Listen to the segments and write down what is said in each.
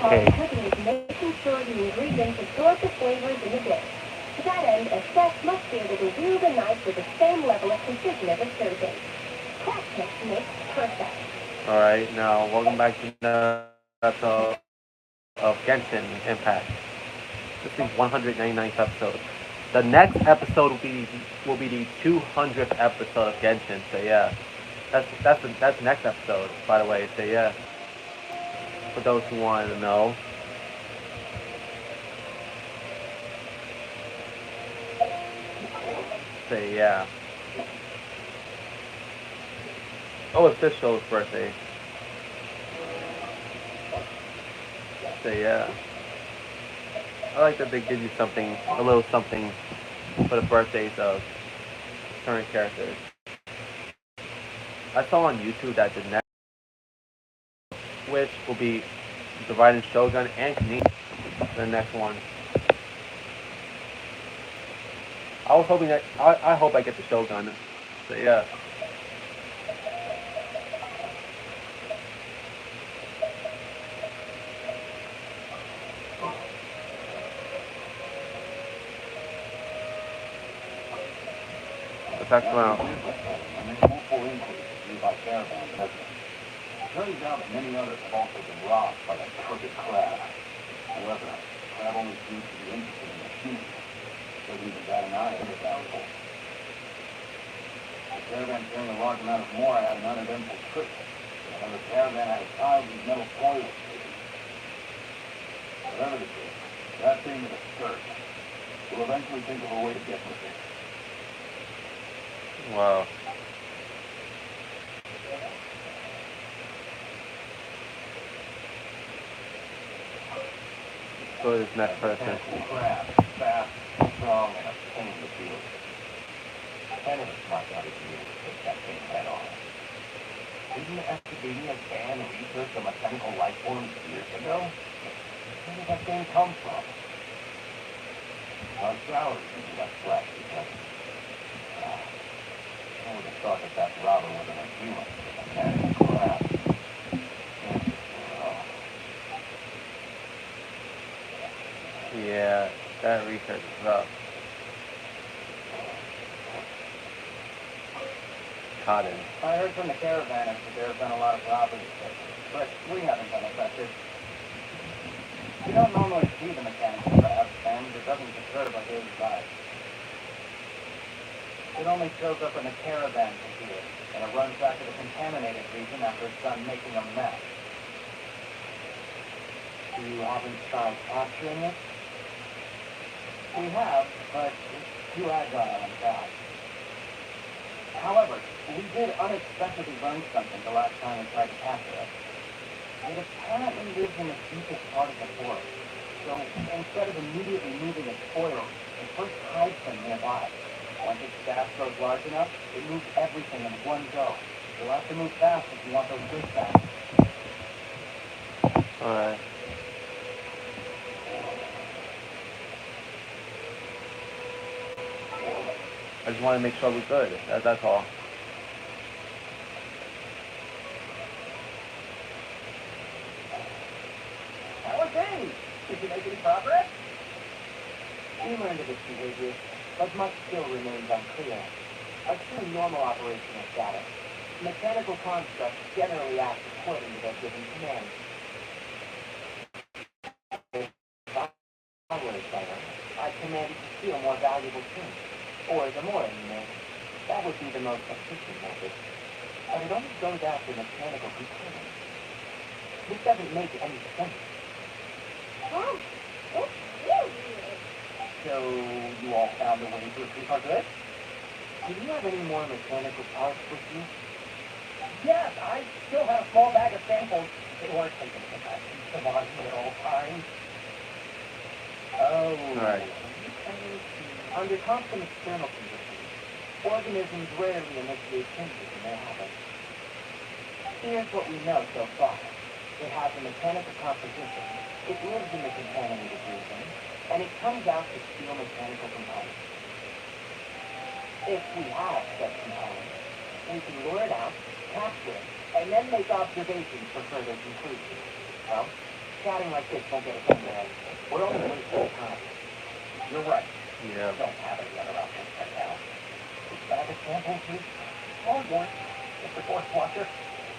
Okay. cooking is making sure the ingredients absorb the flavors in the dish. To that end, a chef must be able to wield a knife with the same level of precision as a surgeon. Practice makes perfect. Alright, now welcome back to another episode of Genshin Impact. This is 199th episode. The next episode will be the 200th episode of Genshin. So yeah, that's the next episode, by the way. So yeah, for those who wanted to know. So yeah. Oh, it's this show's birthday. So yeah, I like that they give you something, a little something for the birthdays of certain characters. I saw on YouTube that the next Switch will be the Raiden Shogun and Kanin. The next one. I was hoping that I hope I get the Shogun. So yeah. Let's ask around. Turns out many others have also been robbed by that crooked crab. However, crab only seems to be interested in the human. Doesn't even bat an eye at the downfall. The caravan carrying a large amount of more had an uneventful trip. And the caravan had a tie with these metal foils. Whatever the case, that thing is a skirt. We'll eventually think of a way to get with it. Wow. Go to this next person. Crab, fast, strong, and a pain to deal with. Kind of a smart out of you to take that thing head on. Didn't academia ban research on mechanical life forms years ago? Where did that thing come from? Our salaries would be less flat because I would have thought that robber wasn't a human, but a mechanical crab. Yeah, that research is rough. Cotton. I heard from the caravanners that there have been a lot of robberies, but we haven't been affected. You don't normally see the mechanical crab, and it doesn't disturb our daily lives. It only shows up in the caravans here, and it runs back to the contaminated region after it's done making a mess. You haven't tried capturing it? We have, but it's too agile and fast. However, we did unexpectedly learn something the last time we tried to capture it. It apparently lives in the deepest part of the forest. So instead of immediately moving its spoils, it first hides them nearby. Once its staff grows large enough, it moves everything in one go. You'll have to move fast if you want those goods back. Alright. I just want to make sure we're good. That's all. How are things? Did you make any progress? We learned of its behavior, but much still remains unclear. Assume normal operational status. Mechanical constructs generally act according to their given commands. If I were a center, I'd command it to steal more valuable things. Or the more you make. That would be the most efficient method. But it only goes after mechanical components. This doesn't make any sense. Oh, it's really weird. So, you all found a way to retrieve our goods? Do you have any more mechanical parts with you? Yes, I still have a small bag of samples. They weren't taken to that piece of on me at all times. Oh. Alright. Under constant external conditions, organisms rarely initiate changes in their habits. Here's what we know so far. It has a mechanical composition. It lives in the contaminated region, and it comes out to steal mechanical components. If we have such components, we can lure it out, capture it, and then make observations for further conclusions. Well, chatting like this won't get us anywhere. We're only wasting time. You're right. Yeah. We don't have any other options right now. This bag of samples is small one. It's the fourth watcher.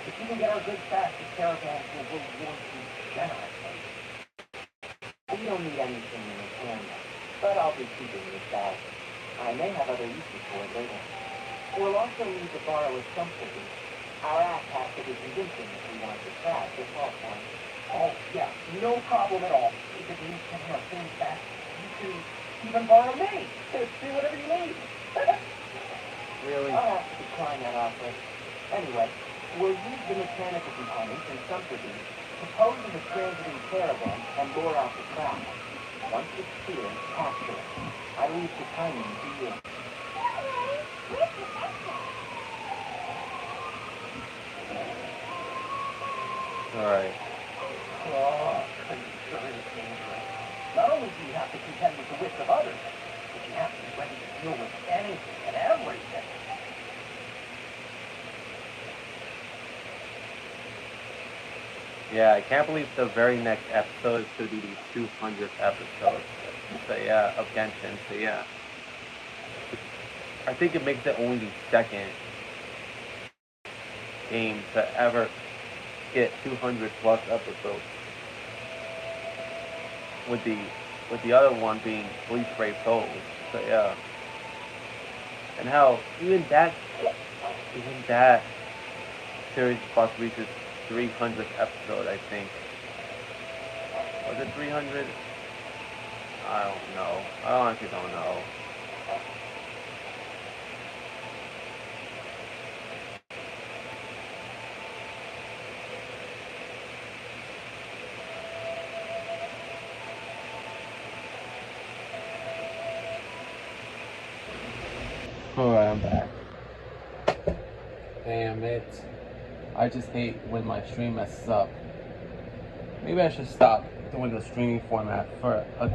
If you can get our goods fast, the caravan will want you generously. We don't need anything in return, but I'll be keeping this bag. I may have other uses for it later. We'll also need to borrow a subsidy. Our ass has to be convincing if we want to crash this whole point. Oh, yeah, no problem at all. If it means getting our things back, you can even borrow me. Do whatever you need. Really? I'll have to decline that offer. Anyway, we'll use the mechanical components and subsidies to pose as a transiting caravan and lure out the crowd. Once it's clear, capture it. I leave the timing to you. Alright. Oh, sure is dangerous. Not only do you have to contend with the wits of others, but you have to be ready to deal with anything and everything. Yeah, I can't believe the very next episode is going to be the 200th episode. So yeah, of Genshin. So yeah. I think it makes it only the second game to ever get 200 plus episodes. With the other one being Bleach Brave Souls. So yeah. And how even that series plus reaches 300th episode, I think. Was it 300? I don't know. I honestly don't know. Alright, I'm back. Damn it. I just hate when my stream messes up. Maybe I should stop doing the streaming format for a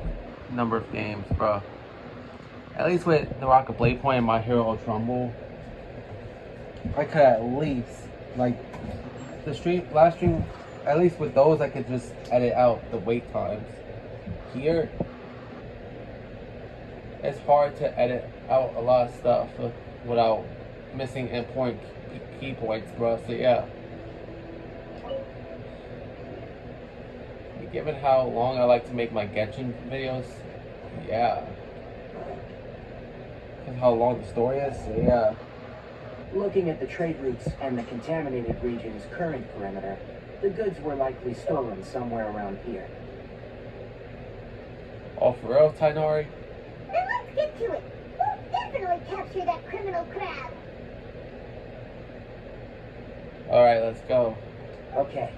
number of games, bro. At least with the Rocket Blade Point and My Hero Ultra Rumble, I could at least, like, last stream, at least with those I could just edit out the wait times. Here, it's hard to edit out a lot of stuff without missing important key points, bro. So yeah. Given how long I like to make my Genshin videos, yeah. And how long the story is, so yeah. Looking at the trade routes and the contaminated region's current perimeter, the goods were likely stolen somewhere around here. Oh, for real, Tainari? Then let's get to it. We'll definitely capture that criminal crab. Alright, let's go. Okay,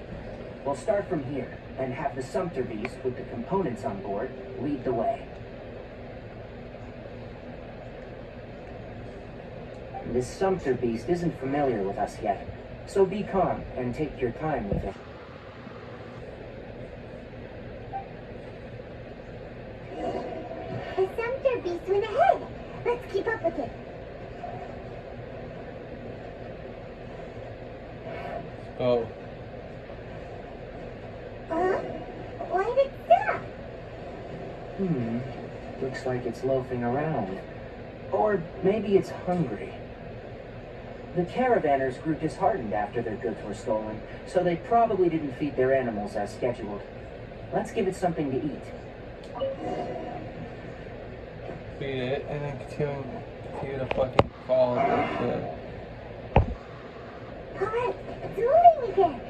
we'll start from here and have the Sumpter Beast with the components on board lead the way. This Sumpter Beast isn't familiar with us yet, so be calm and take your time with it. The Sumpter Beast went ahead. Let's keep up with it. Go. Why did it stop? Looks like it's loafing around. Or maybe it's hungry. The caravanners grew disheartened after their goods were stolen, so they probably didn't feed their animals as scheduled. Let's give it something to eat. Feed it and then continue to fucking follow that shit. Alright, it's moving again.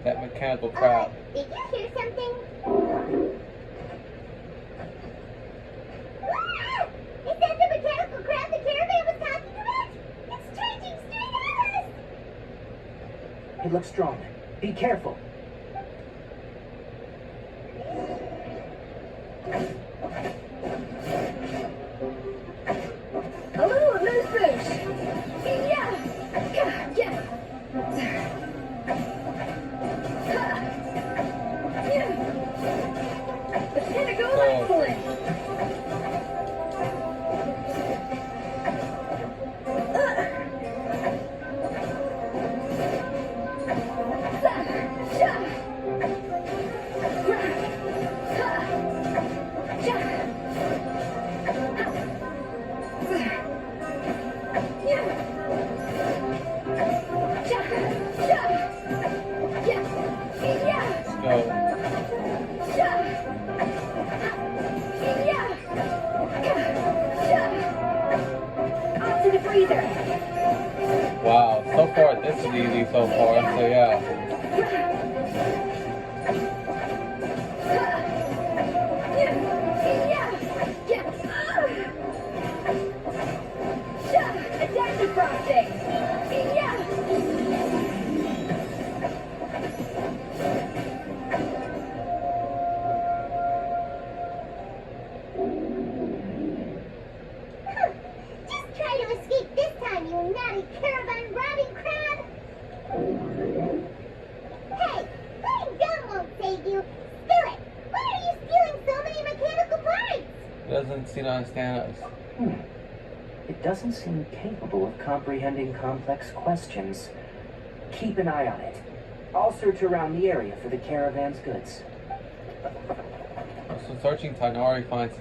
That mechanical crab. Did you hear something? Ah! Is that the mechanical crab the caravan was talking about? It's charging straight at us! It looks strong. Be careful. Oh, nice fish! Yeah! Yeah! The tentacle excellent! freezer. Wow, so far this is easy so far, so yeah. Adaptive frosting. Just try to escape this time, you naughty caravan robbing crab! Hey, playing dumb won't save you. Spill it! Why are you stealing so many mechanical parts? Doesn't seem to understand us. It doesn't seem capable of comprehending complex questions. Keep an eye on it. I'll search around the area for the caravan's goods. So searching Tainari finds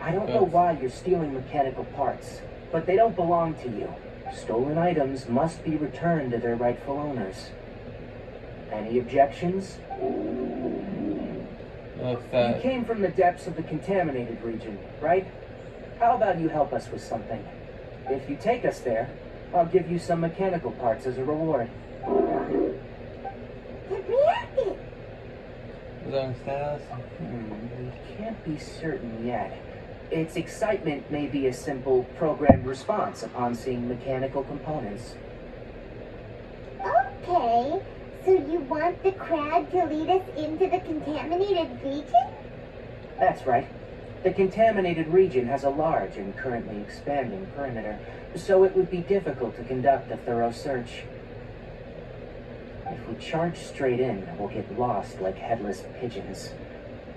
I don't know why you're stealing mechanical parts, but they don't belong to you. Stolen items must be returned to their rightful owners. Any objections? looks You came from the depths of the contaminated region, right? How about you help us with something? If you take us there, I'll give you some mechanical parts as a reward. It reacted. Does that understand us? We can't be certain yet. Its excitement may be a simple programmed response upon seeing mechanical components. Okay, so you want the crab to lead us into the contaminated region? That's right. The contaminated region has a large and currently expanding perimeter, so it would be difficult to conduct a thorough search. If we charge straight in, we'll get lost like headless pigeons.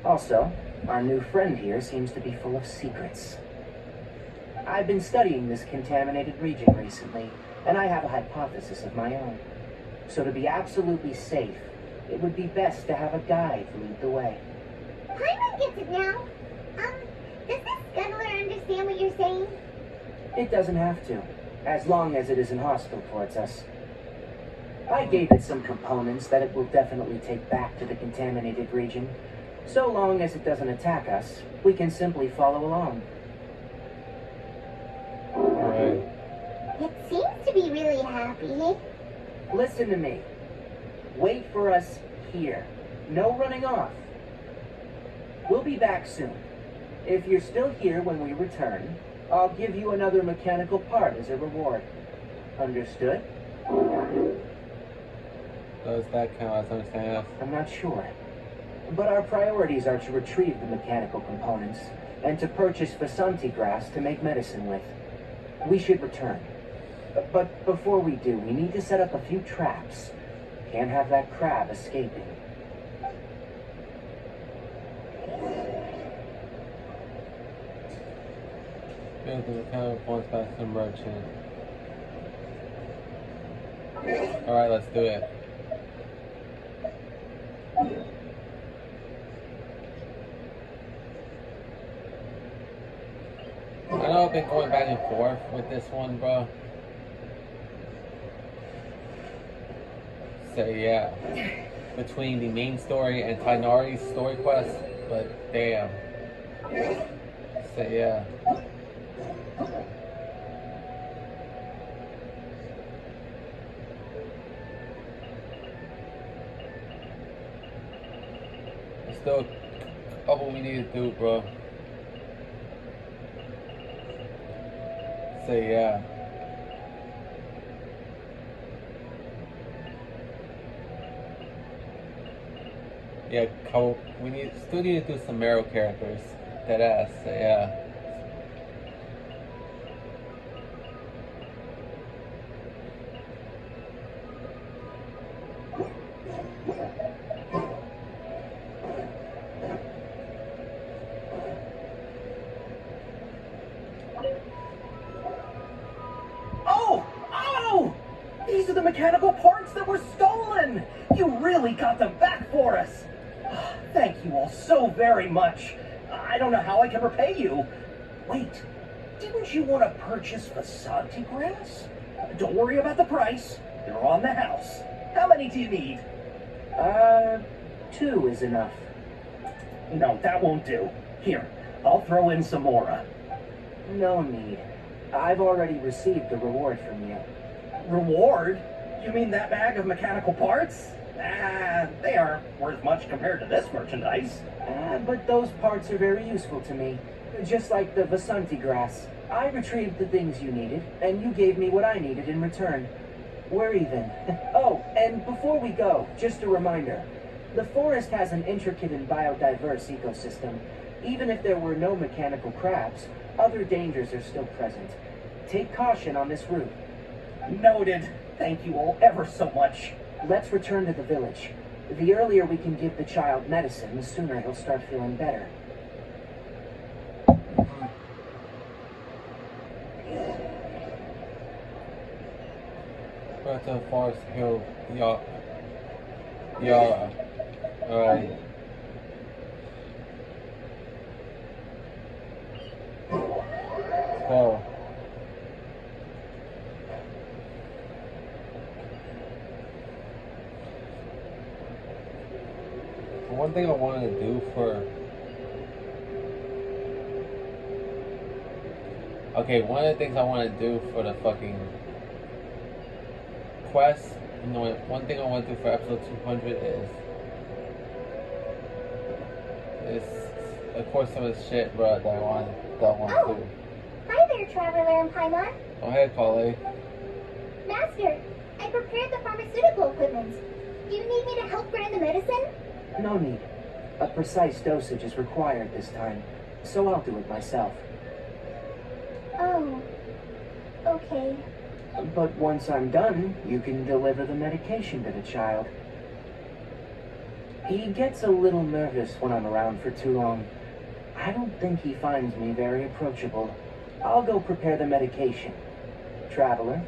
Also, our new friend here seems to be full of secrets. I've been studying this contaminated region recently, and I have a hypothesis of my own. So to be absolutely safe, it would be best to have a guide lead the way. Paimon gets it now. Does this scuttler understand what you're saying? It doesn't have to, as long as it isn't hostile towards us. I gave it some components that it will definitely take back to the contaminated region. So long as it doesn't attack us, we can simply follow along. Right. It seems to be really happy. Listen to me. Wait for us here. No running off. We'll be back soon. If you're still here when we return, I'll give you another mechanical part as a reward. Understood? Does that count as understand us? I'm not sure. But our priorities are to retrieve the mechanical components and to purchase Vasanti grass to make medicine with. We should return. But before we do, we need to set up a few traps. Can't have that crab escaping. Build the mechanical points back to the merchant. Alright, let's do it. I know I've been going back and forth with this one, bro. So yeah, between the main story and Tainari's story quest, but damn. So yeah. There's still a couple we need to do, bro. So yeah. Yeah, we still need to do some Sumeru characters. Deadass, so yeah. Oh! These are the mechanical parts that were stolen! You really got them back for us! Thank you all so very much. I don't know how I can repay you. Wait, didn't you want to purchase Vasanti grass? Don't worry about the price. They're on the house. How many do you need? 2 is enough. No, that won't do. Here, I'll throw in some more. No need. I've already received the reward from you. Reward? You mean that bag of mechanical parts? They aren't worth much compared to this merchandise. But those parts are very useful to me. Just like the Vasanti grass. I retrieved the things you needed, and you gave me what I needed in return. We're even. Oh, and before we go, just a reminder. The forest has an intricate and biodiverse ecosystem. Even if there were no mechanical crabs, other dangers are still present. Take caution on this route. Noted. Thank you all ever so much. Let's return to the village. The earlier we can give the child medicine, the sooner he'll start feeling better. Back to the forest hill, Yara. Alright. So. One thing I wanted to do for... Okay, one of the things I want to do for the fucking quest, you know, one thing I want to do for episode 200 is of course some of the shit, bro, that I want to do. Hi there, Traveler and Paimon. Oh, hey, Kale. Master, I prepared the pharmaceutical equipment. Do you need me to help grind the medicine? No need. A precise dosage is required this time, so I'll do it myself. Oh, okay. But once I'm done, you can deliver the medication to the child. He gets a little nervous when I'm around for too long. I don't think he finds me very approachable. I'll go prepare the medication. Traveler,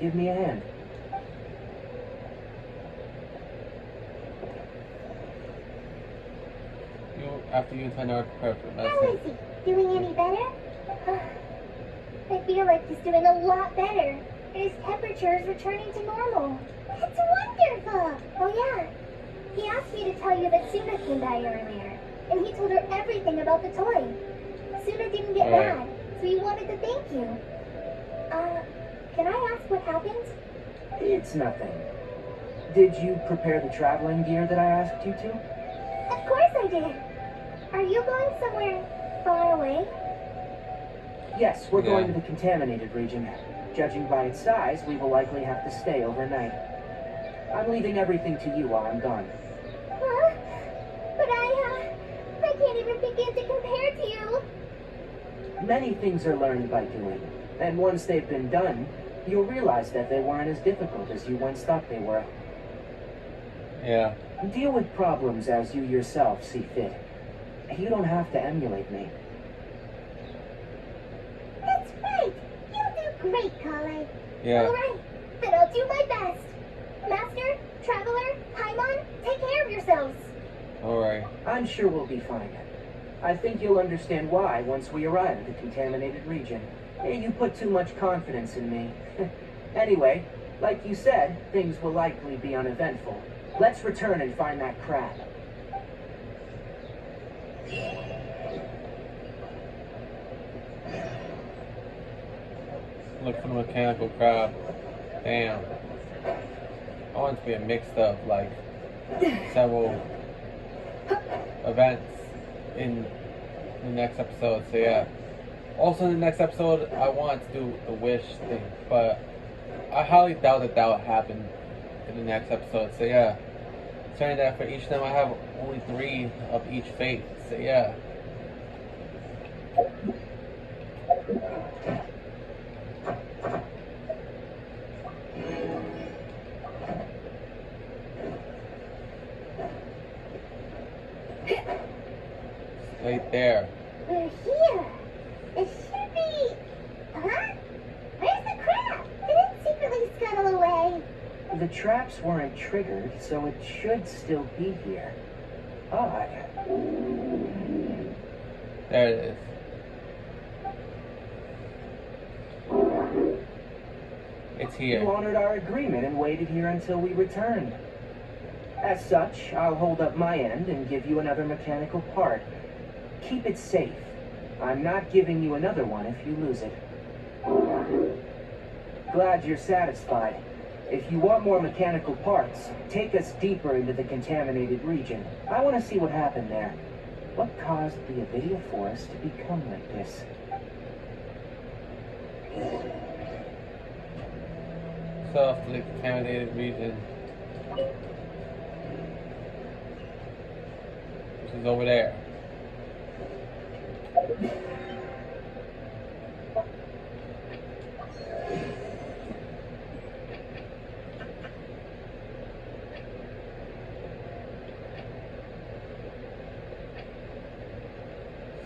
give me a hand. After you and Tanya are prepared for How is medicine. he? Doing any better? I feel like he's doing a lot better. His temperature is returning to normal. It's wonderful! Oh yeah, he asked me to tell you that Suna came by earlier, and he told her everything about the toy. Suna didn't get mad, so he wanted to thank you. Can I ask what happened? It's nothing. Did you prepare the traveling gear that I asked you to? Of course I did. Are you going somewhere far away? Yes, we're going to the contaminated region. Judging by its size, we will likely have to stay overnight. I'm leaving everything to you while I'm gone. Huh? But I can't even begin to compare to you. Many things are learned by doing, and once they've been done, you'll realize that they weren't as difficult as you once thought they were. Yeah. Deal with problems as you yourself see fit. You don't have to emulate me. That's right. You do great, Kale. Yeah. All right. Then I'll do my best. Master, Traveler, Paimon, take care of yourselves. Alright. I'm sure we'll be fine. I think you'll understand why once we arrive at the contaminated region. You put too much confidence in me. Anyway, like you said, things will likely be uneventful. Let's return and find that crab. Look for the mechanical crab. Damn. I want it to be a mix of like several events in the next episode. So yeah. Also in the next episode, I want to do the wish thing, but I highly doubt that will happen in the next episode. So yeah. Saying that for each of them, I have only 3 of each fate. So yeah. Right there. We're here. It should be... Huh? Where's the crab? Did it secretly scuttle away? The traps weren't triggered, so it should still be here. Odd. There it is. It's here. You honored our agreement and waited here until we returned. As such, I'll hold up my end and give you another mechanical part. Keep it safe. I'm not giving you another one if you lose it. Glad you're satisfied. If you want more mechanical parts, take us deeper into the contaminated region. I want to see what happened there. What caused the Avidia forest to become like this? South to the contaminated region. Which is over there.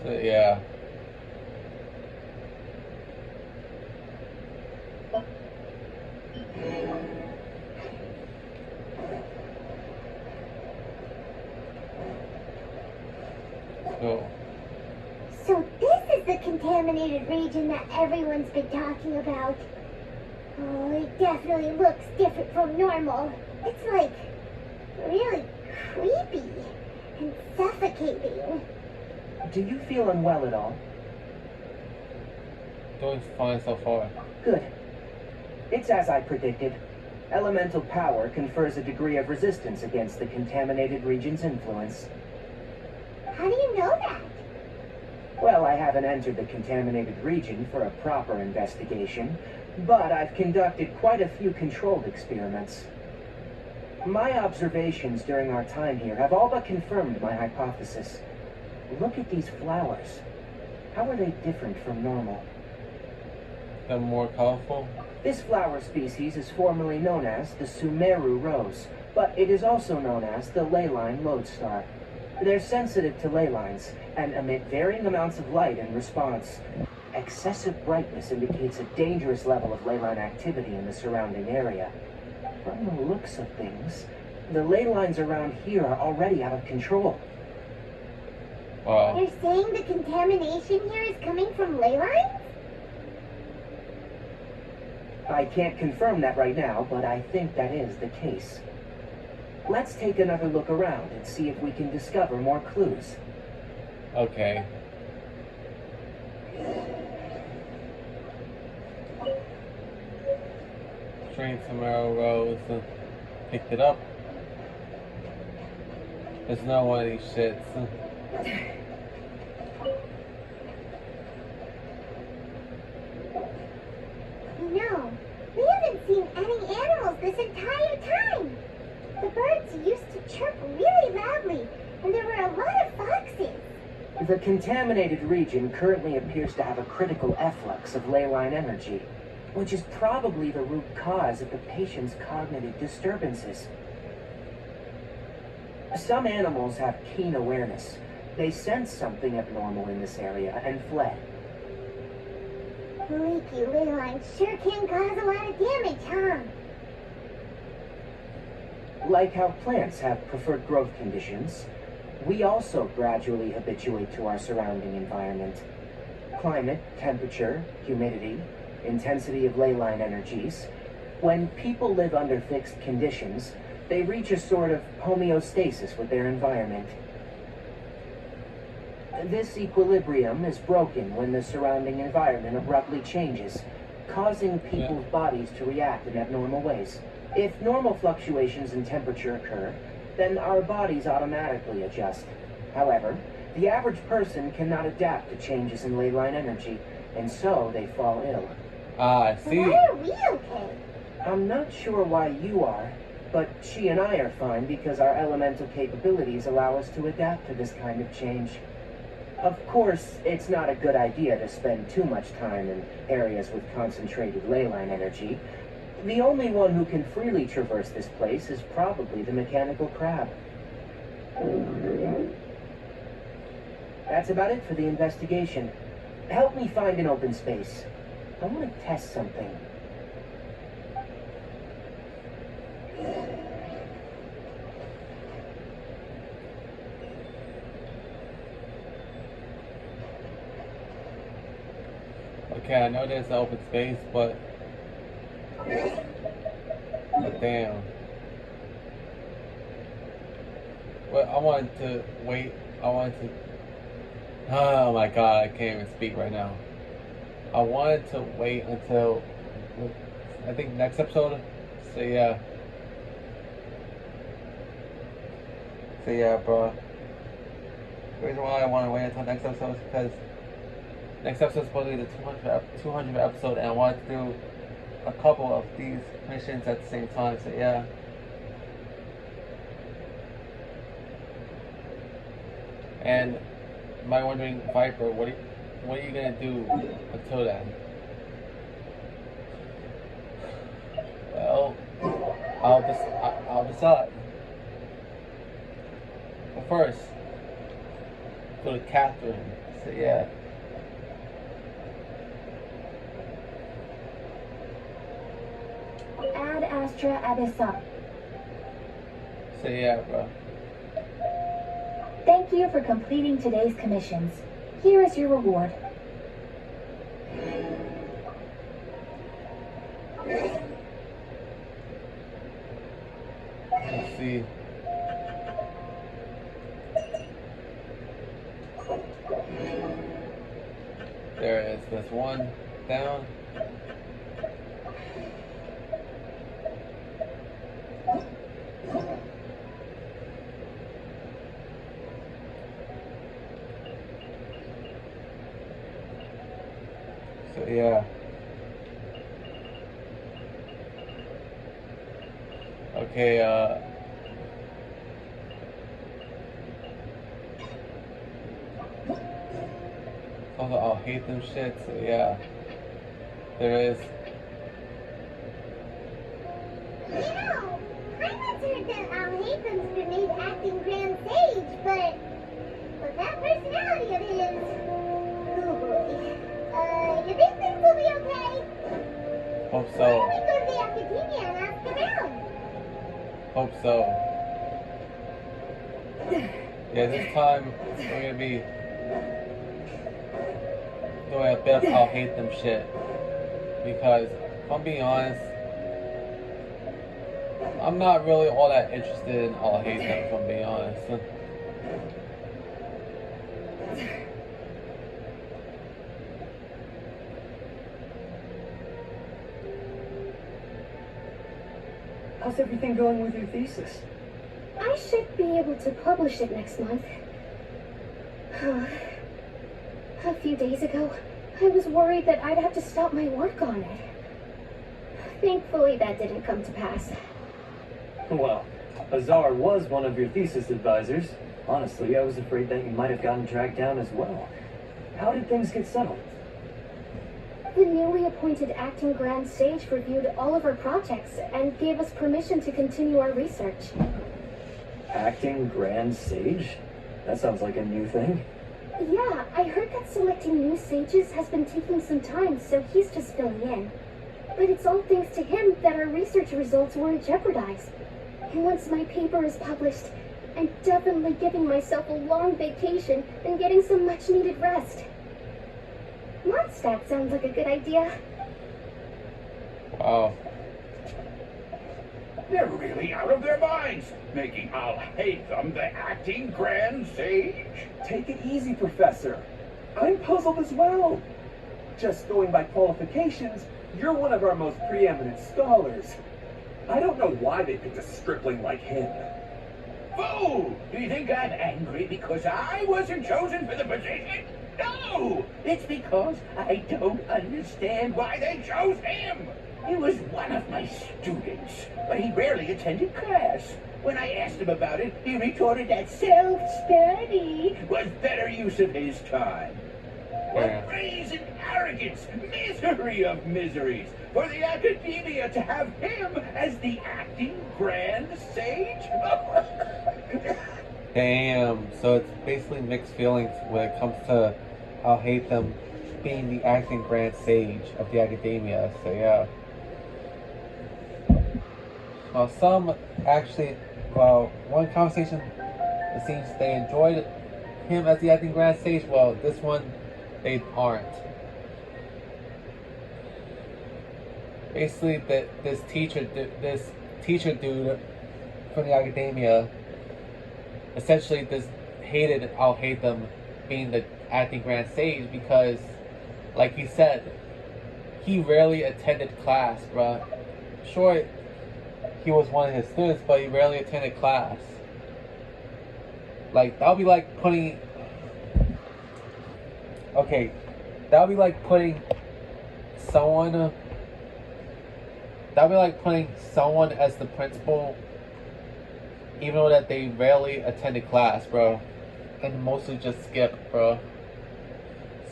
So yeah. So this is the contaminated region that everyone's been talking about. Oh, it definitely looks different from normal. It's like really creepy and suffocating. Do you feel unwell at all? Doing fine so far. Good. It's as I predicted. Elemental power confers a degree of resistance against the contaminated region's influence. How do you know that? Well, I haven't entered the contaminated region for a proper investigation, but I've conducted quite a few controlled experiments. My observations during our time here have all but confirmed my hypothesis. Look at these flowers. How are they different from normal? They're more colorful. This flower species is formerly known as the Sumeru rose, but it is also known as the leyline lodestar. They're sensitive to ley lines and emit varying amounts of light in response. Excessive brightness indicates a dangerous level of ley line activity in the surrounding area. From the looks of things, the ley lines around here are already out of control. Wow. You're saying the contamination here is coming from ley lines? I can't confirm that right now, but I think that is the case. Let's take another look around and see if we can discover more clues. Okay. Train Sumeru Rose. Picked it up. There's no one of these shits. No, we haven't seen any animals this entire time. The birds used to chirp really loudly, and there were a lot of foxes. The contaminated region currently appears to have a critical efflux of ley line energy, which is probably the root cause of the patient's cognitive disturbances. Some animals have keen awareness. They sense something abnormal in this area and fled. Leaky ley lines sure can cause a lot of damage, huh? Like how plants have preferred growth conditions, we also gradually habituate to our surrounding environment. Climate, temperature, humidity, intensity of ley line energies. When people live under fixed conditions, they reach a sort of homeostasis with their environment. This equilibrium is broken when the surrounding environment abruptly changes, causing people's bodies to react in abnormal ways. If normal fluctuations in temperature occur, then our bodies automatically adjust. However, the average person cannot adapt to changes in ley line energy, and so they fall ill. Ah, I see. Why are we okay? I'm not sure why you are, but she and I are fine because our elemental capabilities allow us to adapt to this kind of change. Of course, it's not a good idea to spend too much time in areas with concentrated ley line energy. The only one who can freely traverse this place is probably the mechanical crab. That's about it for the investigation. Help me find an open space. I want to test something. Okay, I know there's an open space, but damn. Well, I wanted to wait. I wanted to. Oh my god, I can't even speak right now. I wanted to wait until I think next episode. So yeah. So yeah, bro. The reason why I want to wait until next episode is because next episode is supposed to be the 200th episode, and I wanted to do a couple of these missions at the same time. So yeah. And am I wondering, Viper, what are you gonna do until then? Well, I'll decide. But first, go to Catherine. So yeah. Ad Astra Abyssa. So yeah, bro. Thank you for completing today's commissions. Here is your reward. Let's see. There it is. That's one down. So yeah. Okay, also I'll hate them shit, so yeah. There is. You know, I once heard that Al-Haytham's been made acting Grand Sage, but with that personality of his, oh boy. You think things will be okay? Hope Why so. don't we go to the academia and ask around? Hope so. Yeah, this time we're gonna be doing a bit of I'll hate them shit. Because if I'm being honest, I'm not really all that interested in I'll hate them, if I'm being honest. How's everything going with your thesis? I should be able to publish it next month. A few days ago, I was worried that I'd have to stop my work on it. Thankfully, that didn't come to pass. Well, Azar was one of your thesis advisors. Honestly, I was afraid that you might have gotten dragged down as well. How did things get settled? The newly appointed acting Grand Sage reviewed all of our projects and gave us permission to continue our research. Acting Grand Sage? That sounds like a new thing. Yeah, I heard that selecting new sages has been taking some time, so he's just filling in. But it's all thanks to him that our research results weren't jeopardized. And once my paper is published, I'm definitely giving myself a long vacation and getting some much-needed rest. Mondstadt sounds like a good idea. Wow. They're really out of their minds, making Al-Haytham the acting Grand Sage. Take it easy, Professor. I'm puzzled as well. Just going by qualifications, you're one of our most preeminent scholars. I don't know why they picked a stripling like him. Fool! Do you think I'm angry because I wasn't chosen for the position? No! It's because I don't understand why they chose him. He was one of my students, but he rarely attended class. When I asked him about it, he retorted that self-study was better use of his time. Yeah. What brazen arrogance, misery of miseries, for the academia to have him as the acting Grand Sage? Damn. So it's basically mixed feelings when it comes to I'll hate them being the acting Grand Sage of the academia. So yeah. Well, some actually, one conversation, it seems they enjoyed him as the acting Grand Sage. Well, this one, they aren't. Basically, this teacher dude from the academia, essentially, this hated I'll hate them being the acting Grand Sage because, Like he said, he rarely attended class, bruh. Sure, he was one of his students, but he rarely attended class. Like, that would be like putting... Okay, that would be like putting someone... That would be like putting someone as the principal, even though that they rarely attended class, bro. And mostly just skip, bro.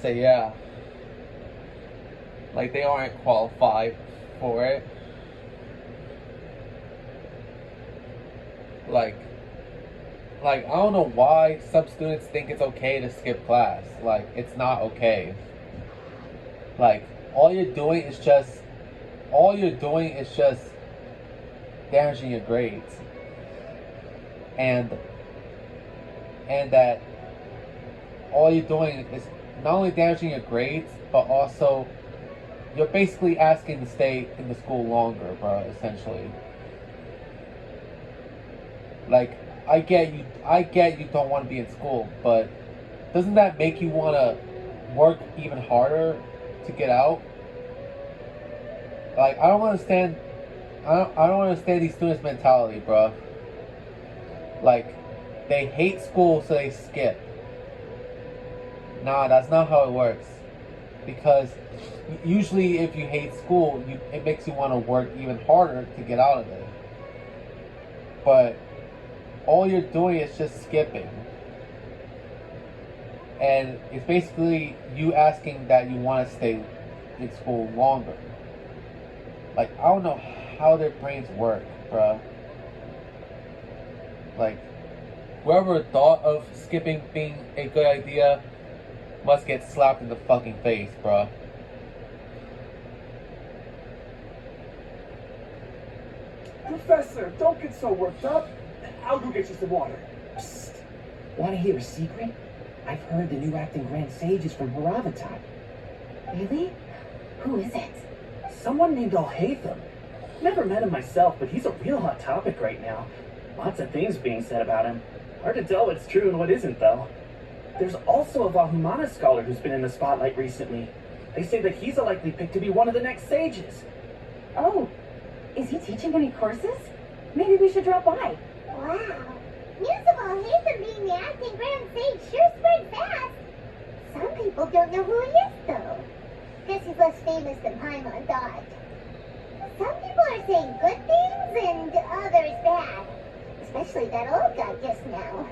So yeah. Like, they aren't qualified for it. Like, I don't know why some students think it's okay to skip class. Like, it's not okay. Like, all you're doing is just damaging your grades. And that all you're doing is not only damaging your grades, but also you're basically asking to stay in the school longer, bro, essentially. Like, I get you don't want to be in school, but doesn't that make you want to work even harder to get out? Like, I don't understand these students' mentality, bro. Like, they hate school, so they skip. Nah, that's not how it works. Because usually if you hate school, it makes you want to work even harder to get out of it. But all you're doing is just skipping. And it's basically you asking that you want to stay in school longer. Like, I don't know how their brains work, bruh. Like, whoever thought of skipping being a good idea must get slapped in the fucking face, bruh. Professor, don't get so worked up. I'll go get you some water. Psst. Want to hear a secret? I've heard the new acting Grand Sage is from Haravatai. Really? Who is it? Someone named Alhaitham. Never met him myself, but he's a real hot topic right now. Lots of things being said about him. Hard to tell what's true and what isn't, though. There's also a Valhumana scholar who's been in the spotlight recently. They say that he's a likely pick to be one of the next sages. Oh, is he teaching any courses? Maybe we should drop by. Wow. News of Alhaitham being the acting Grand Sage sure spread fast. Some people don't know who he is, though. Guess he's less famous than Paimon thought. Some people are saying good things and others bad. Especially that old guy just now.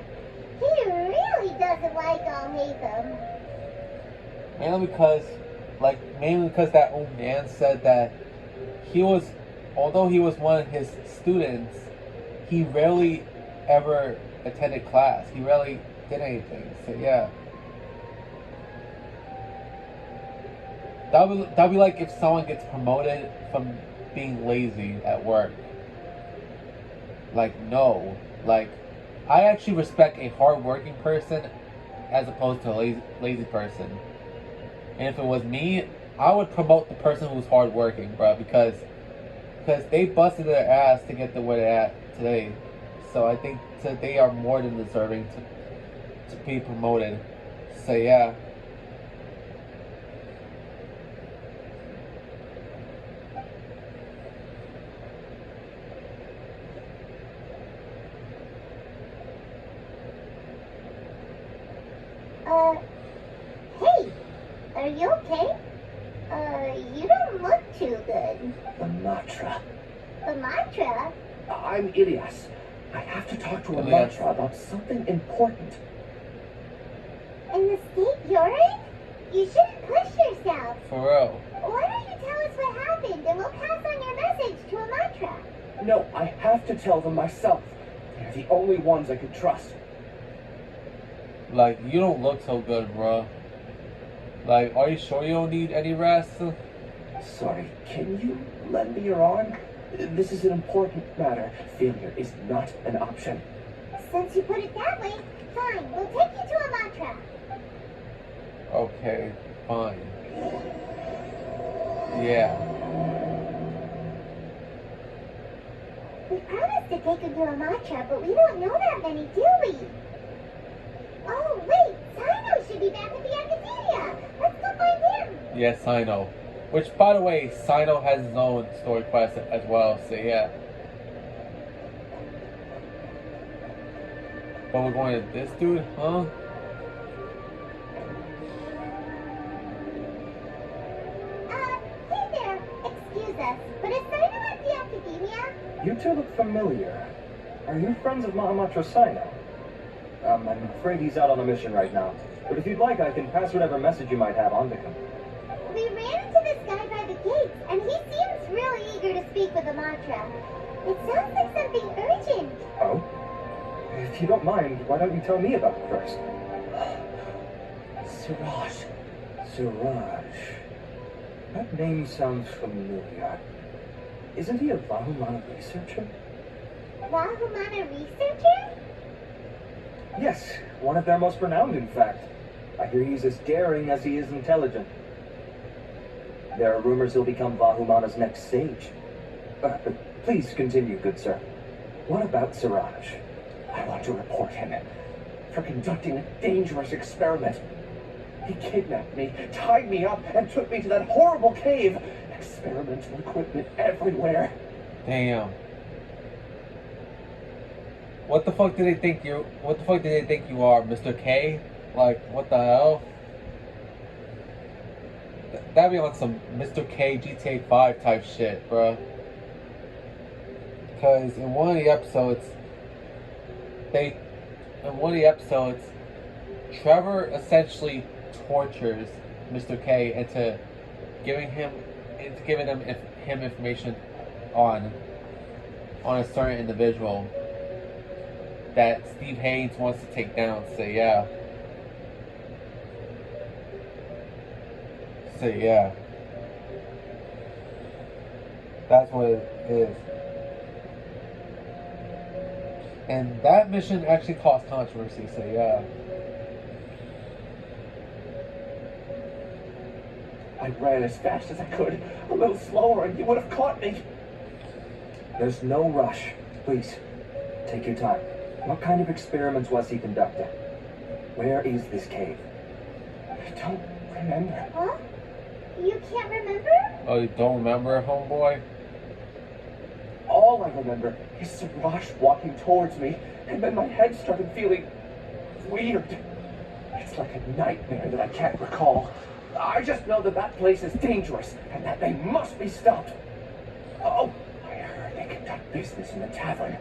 He really doesn't like Alhaitham. Mainly because that old man said that although he was one of his students, he rarely ever attended class. He rarely did anything. So yeah. That'd be like if someone gets promoted from being lazy at work. Like, no. Like, I actually respect a hard-working person as opposed to a lazy person. And if it was me, I would promote the person who's hard-working, bro, because they busted their ass to get to where they're at today. So I think that they are more than deserving to be promoted. So yeah. Hey, are you okay? You don't look too good. The Matra. The mantra? I'm Ilias. I have to talk to a Ilias. Matra about something important. In the state you're in? You shouldn't push yourself. For real. Why don't you tell us what happened and we'll pass on your message to a mantra? No, I have to tell them myself. They're the only ones I could trust. Like, you don't look so good, bro. Like, are you sure you don't need any rest? Sorry, can you lend me your arm? This is an important matter. Failure is not an option. Since you put it that way, fine, we'll take you to a mantra. Okay, fine. Yeah. We promised to take you to a mantra, but we don't know that many, do we? Oh, wait, Sino should be back at the academia. Let's go find him. Yeah, Sino. Which, by the way, Sino has his own story quest as well, so yeah. But we're going to this dude, huh? Hey there. Excuse us, but is Sino at the Academia? You two look familiar. Are you friends of Mahamatra Sino? I'm afraid he's out on a mission right now. But if you'd like, I can pass whatever message you might have on to him. We ran into this guy by the gates, and he seems really eager to speak with the mantra. It sounds like something urgent. Oh? If you don't mind, why don't you tell me about it first? Siraj. Siraj. That name sounds familiar. Isn't he a Vahumana researcher? Wahumana researcher? Yes, one of their most renowned, in fact. I hear he's as daring as he is intelligent. There are rumors he'll become Vahumana's next sage. Please continue, good sir. What about Siraj? I want to report him for conducting a dangerous experiment. He kidnapped me, tied me up, and took me to that horrible cave. Experimental equipment everywhere. Damn. What the fuck do they think you? What the fuck do they think you are, Mr. K? Like, what the hell? That'd be like some Mr. K GTA 5 type shit, bro. Because in one of the episodes, Trevor essentially tortures Mr. K into giving him information on a certain individual that Steve Haynes wants to take down. So yeah. That's what it is. And that mission actually caused controversy, so yeah. I ran as fast as I could, a little slower, and you would have caught me. There's no rush. Please, take your time. What kind of experiments was he conducting? Where is this cave? I don't remember. Huh? You can't remember? Oh, you don't remember, homeboy? All I remember is Siraj walking towards me, and then my head started feeling weird. It's like a nightmare that I can't recall. I just know that that place is dangerous, and that they must be stopped. Oh, I heard they conduct business in the tavern.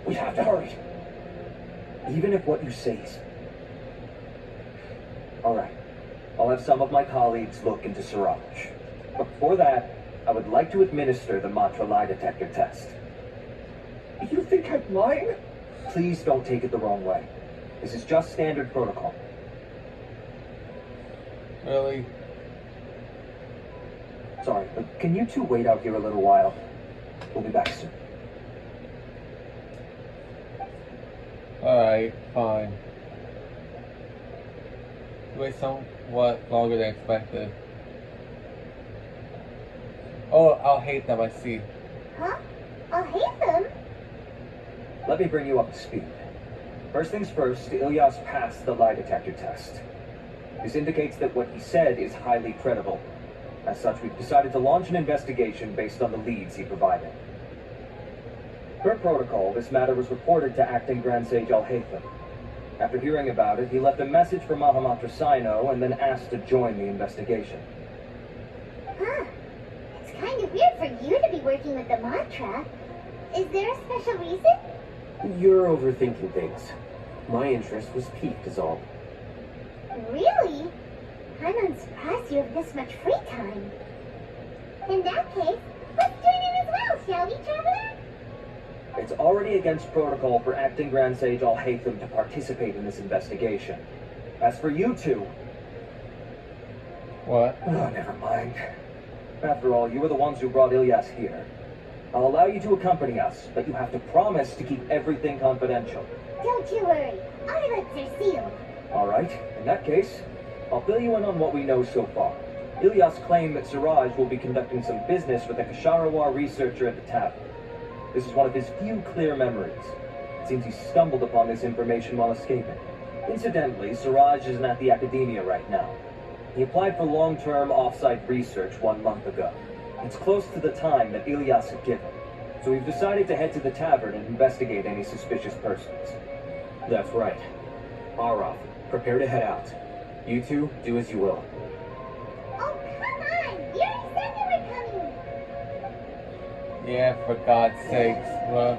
We have to hurry. Even if what you say is... Alright. I'll have some of my colleagues look into Siraj. But before that, I would like to administer the mantra lie detector test. You think I'm lying? Please don't take it the wrong way. This is just standard protocol. Really? Sorry, but can you two wait out here a little while? We'll be back soon. Alright, fine. Wait somewhat longer than expected. Oh, I'll hate them, I see. Huh? I'll hate them? Let me bring you up to speed. First things first, Ilyas passed the lie detector test. This indicates that what he said is highly credible. As such, we've decided to launch an investigation based on the leads he provided. Per protocol, this matter was reported to Acting Grand Sage Al-Haytham. After hearing about it, he left a message for Mahamatra Sino and then asked to join the investigation. Huh. It's kind of weird for you to be working with the mantra. Is there a special reason? You're overthinking things. My interest was piqued is all. Really? I'm unsurprised you have this much free time. In that case, let's join in as well, shall we, Traveler? It's already against protocol for Acting Grand Sage Al-Haytham to participate in this investigation. As for you two... What? Oh, never mind. After all, you were the ones who brought Ilyas here. I'll allow you to accompany us, but you have to promise to keep everything confidential. Don't you worry. Our lips are sealed. Alright, in that case, I'll fill you in on what we know so far. Ilyas claimed that Siraj will be conducting some business with a Kasharawar researcher at the tavern. This is one of his few clear memories. It seems he stumbled upon this information while escaping. Incidentally, Siraj isn't at the Academia right now. He applied for long-term off-site research 1 month ago. It's close to the time that Ilyas had given, so we've decided to head to the tavern and investigate any suspicious persons. That's right. Araf, prepare to head out. You two, do as you will. Oh, come on! You already said they were coming! Yeah, for God's sakes, bro.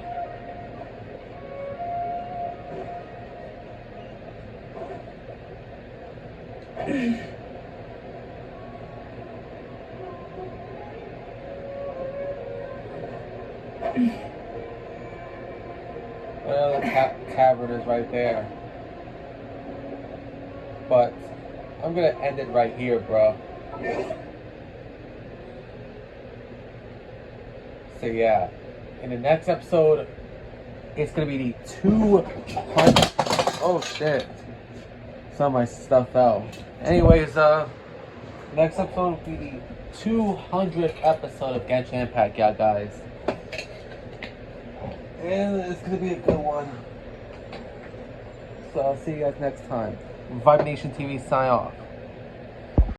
Well, the cavern is right there. But I'm gonna end it right here, bro. So yeah, in the next episode, it's gonna be the 200. Oh shit! Some of my stuff fell. Anyways, next episode will be the 200th episode of Genshin Impact, yeah, guys. And it's gonna be a good one. So I'll see you guys next time. Vibe Nation TV sign off.